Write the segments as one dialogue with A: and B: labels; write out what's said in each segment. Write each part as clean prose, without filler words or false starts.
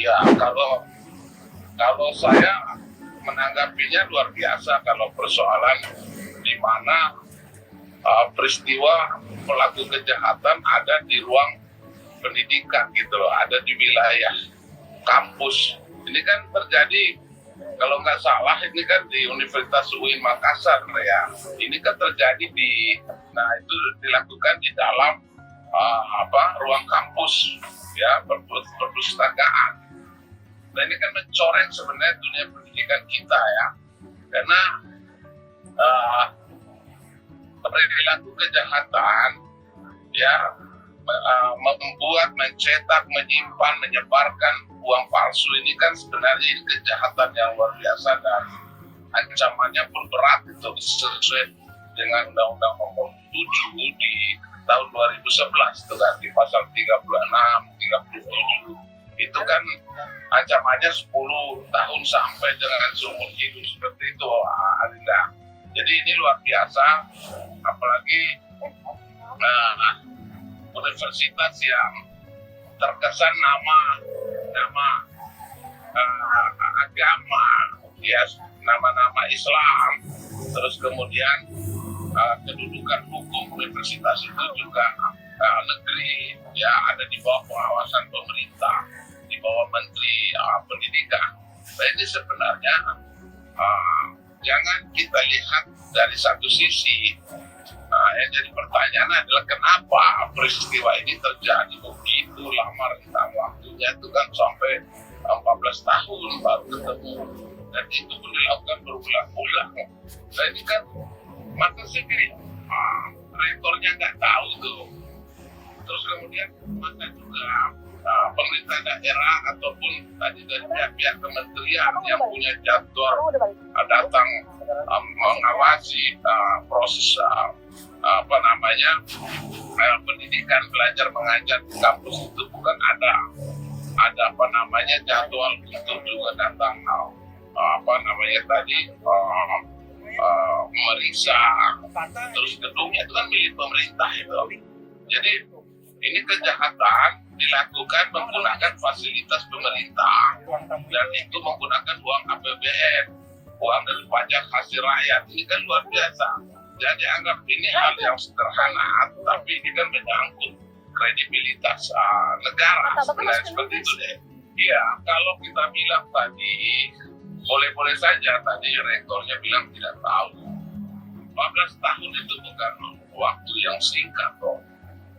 A: Ya, kalau saya menanggapinya luar biasa kalau persoalan di mana peristiwa pelaku kejahatan ada di ruang pendidikan gitu loh, ada di wilayah kampus. Ini kan terjadi, kalau nggak salah ini kan di Universitas UIN Makassar ya. Ini kan terjadi itu dilakukan di dalam ruang kampus ya, perpustakaan. Nah ini kan mencoreng sebenarnya dunia pendidikan kita ya, karena perilaku kejahatan ya membuat, mencetak, menyimpan, menyebarkan uang palsu ini kan sebenarnya ini kejahatan yang luar biasa dan ancamannya pun berat itu sesuai dengan Undang-Undang Nomor 7 di tahun 2011 itu kan di pasal 36, 37 itu kan ancamannya 10 tahun sampai dengan seumur hidup seperti itu Arinda. Jadi ini luar biasa, apalagi universitas yang terkesan nama agama ya, nama-nama Islam, terus kemudian kedudukan hukum universitas itu juga negeri ya, ada di bawah pengawasan pemerintah, di bawah Menteri Pendidikan. Nah ini sebenarnya jangan kita lihat dari satu sisi. Yang jadi pertanyaan adalah kenapa peristiwa ini terjadi begitu lama rentang waktunya, itu kan sampai 14 tahun baru ketemu, dan itu pun dilakukan berulang-ulang. Nah ini kan masa sih rektornya nggak tahu tuh, terus kemudian masa juga pemerintah daerah ataupun tadi dari pihak kementerian yang punya jadwal datang mengawasi proses pendidikan belajar mengajar di kampus itu, bukan ada jadwal untuk juga datang memeriksa, terus gedungnya itu kan milik pemerintah itu. Jadi ini kejahatan dilakukan menggunakan fasilitas pemerintah dan itu menggunakan uang APBN, uang dari pajak hasil rakyat. Ini kan luar biasa. Jadi anggap ini hal yang sederhana, tapi ini kan menyangkut kredibilitas negara sebenarnya seperti itu deh. Iya, kalau kita bilang tadi boleh-boleh saja, tadi rektornya bilang tidak tahu. 14 tahun itu bukan waktu yang singkat kok.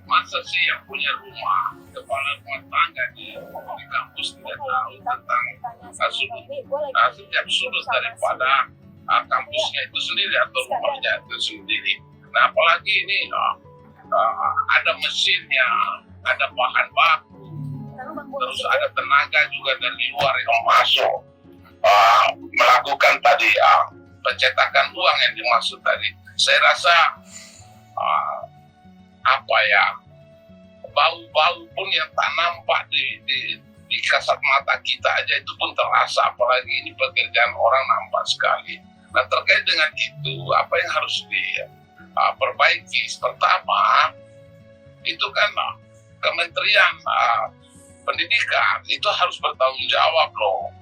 A: Masa sih yang punya rumah, kepala rumah tangga di kampus tidak tahu tentang setiap sudut daripada kampusnya itu sendiri atau rumahnya itu sendiri. Nah apalagi ini ada mesinnya, ada bahan baku, terus ada tenaga juga dari luar yang masuk melakukan tadi pencetakan uang yang dimaksud tadi. Saya rasa bau-bau pun yang tak nampak di kasat mata kita aja itu pun terasa, apalagi ini pekerjaan orang nampak sekali. Nah terkait dengan itu apa yang harus diperbaiki? Pertama itu kan Kementerian Pendidikan itu harus bertanggung jawab loh.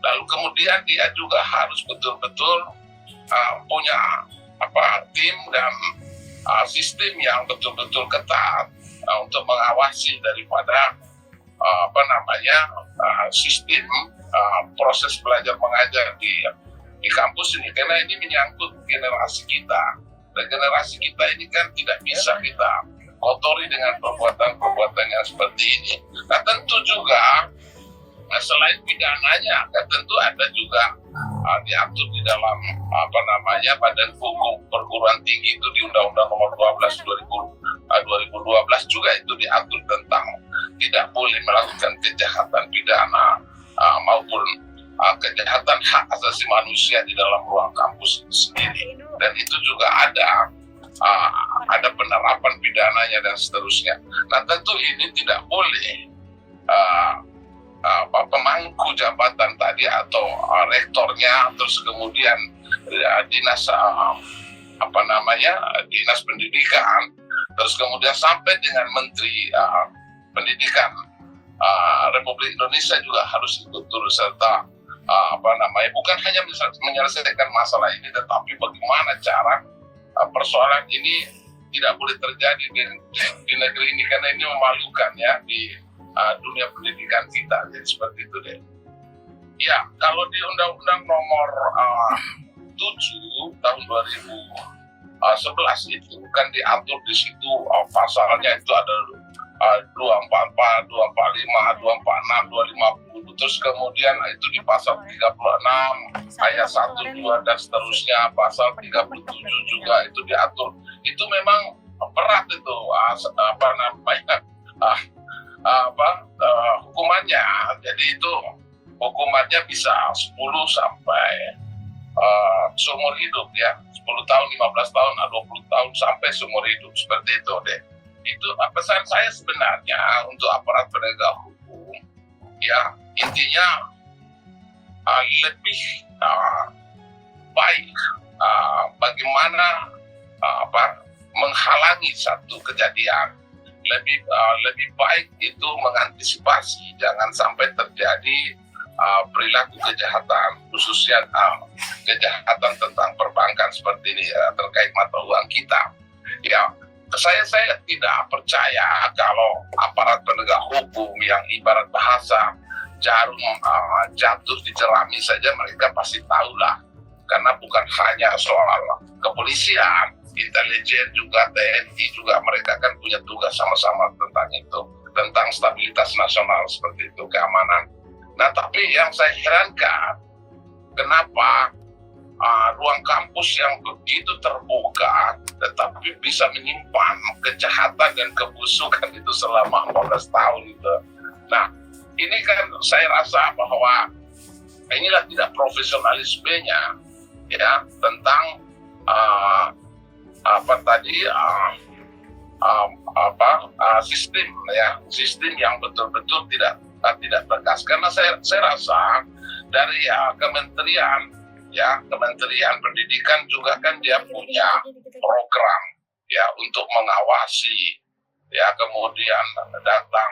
A: Lalu kemudian dia juga harus betul-betul punya tim dan sistem yang betul-betul ketat untuk mengawasi daripada sistem proses belajar mengajar di kampus ini, karena ini menyangkut generasi kita, dan generasi kita ini kan tidak bisa kita kotori dengan perbuatan-perbuatan yang seperti ini. Nah tentu juga selain pidananya, kan tentu ada juga diatur di dalam Badan Hukum Perguruan Tinggi itu di Undang-Undang Nomor 12 2012 juga itu diatur tentang tidak boleh melakukan kejahatan pidana maupun kejahatan hak asasi manusia di dalam ruang kampus sendiri, dan itu juga ada penerapan pidananya dan seterusnya. Nah tentu ini tidak boleh pemangku jabatan tadi atau rektornya, terus kemudian dinas dinas pendidikan, terus kemudian sampai dengan menteri pendidikan Republik Indonesia juga harus ikut turut serta bukan hanya menyelesaikan masalah ini, tetapi bagaimana cara persoalan ini tidak boleh terjadi di negeri ini, karena ini memalukan ya di dunia pendidikan kita. Jadi seperti itu deh. Ya, kalau di Undang-Undang Nomor 7 tahun 2011 itu kan diatur di situ pasalnya itu ada 244, 245, 246, 250, terus kemudian itu di pasal 36 ayat 1, 2 dan seterusnya, pasal 37 juga itu diatur. Itu memang berat itu hukumannya. Jadi itu hukumannya bisa 10 sampai seumur hidup ya, 10 tahun, 15 tahun, 20 tahun sampai seumur hidup, seperti itu deh. Itu pesan saya sebenarnya untuk aparat penegak hukum ya, intinya lebih baik bagaimana menghalangi satu kejadian, lebih baik itu mengantisipasi jangan sampai terjadi perilaku kejahatan, khususnya kejahatan tentang perbankan seperti ini ya, terkait mata uang kita ya. Saya tidak percaya kalau aparat penegak hukum yang ibarat bahasa jarum jatuh di jerami saja mereka pasti tahulah, karena bukan hanya soal kepolisian, intelijen juga, TNI juga, mereka kan punya tugas sama-sama tentang itu, tentang stabilitas nasional seperti itu, keamanan. Nah, tapi yang saya herankan, kenapa ruang kampus yang begitu terbuka tetapi bisa menyimpan kejahatan dan kebusukan itu selama 14 tahun itu. Nah, ini kan saya rasa bahwa inilah tidak profesionalismenya ya, tentang sistem yang betul-betul tidak tegas. Karena saya rasa dari Kementerian Pendidikan juga kan dia punya program ya untuk mengawasi ya, kemudian datang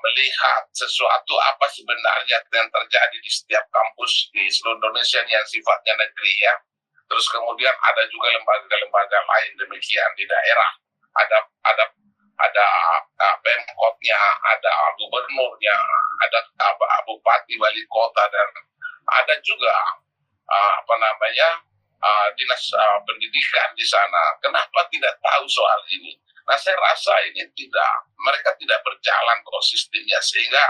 A: melihat sesuatu apa sebenarnya yang terjadi di setiap kampus di seluruh Indonesia yang sifatnya negeri ya. Terus kemudian ada juga lembaga-lembaga lain demikian di daerah. Ada Pemkotnya, ada gubernurnya, ada bupati, wali kota, dan ada juga dinas pendidikan di sana. Kenapa tidak tahu soal ini? Nah, saya rasa ini mereka tidak berjalan kok sistemnya, sehingga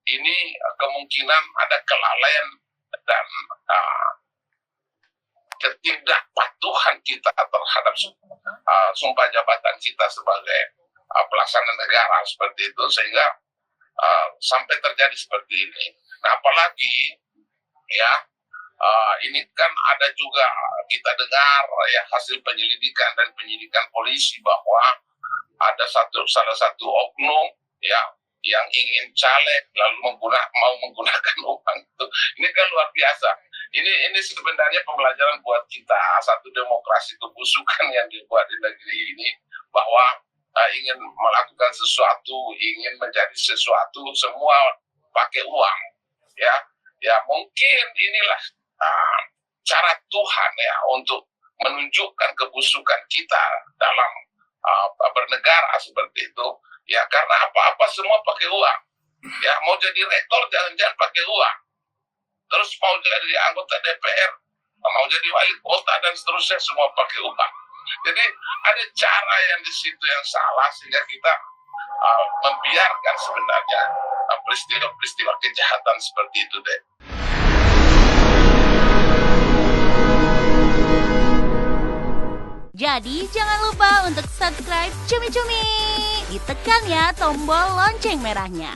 A: ini kemungkinan ada kelalaian dan ketidakpatuhan kita terhadap sumpah jabatan kita sebagai pelaksana negara seperti itu, sehingga sampai terjadi seperti ini. Nah, apalagi ya ini kan ada juga kita dengar ya hasil penyelidikan dan penyidikan polisi bahwa ada salah satu oknum ya yang ingin caleg lalu mau menggunakan uang itu. Ini kan luar biasa. Ini sebenarnya pembelajaran buat kita, satu demokrasi kebusukan yang dibuat di negeri ini, bahwa ingin melakukan sesuatu, ingin menjadi sesuatu, semua pakai uang ya mungkin inilah cara Tuhan ya untuk menunjukkan kebusukan kita dalam bernegara seperti itu ya, karena apa-apa semua pakai uang ya. Mau jadi rektor jangan-jangan pakai uang, terus mau jadi anggota DPR, mau jadi wali kota dan seterusnya semua pakai uang. Jadi ada cara yang di situ yang salah, sehingga kita membiarkan sebenarnya peristiwa kejahatan seperti itu deh.
B: Jadi jangan lupa untuk subscribe Cumi Cumi. Ditekan ya tombol lonceng merahnya.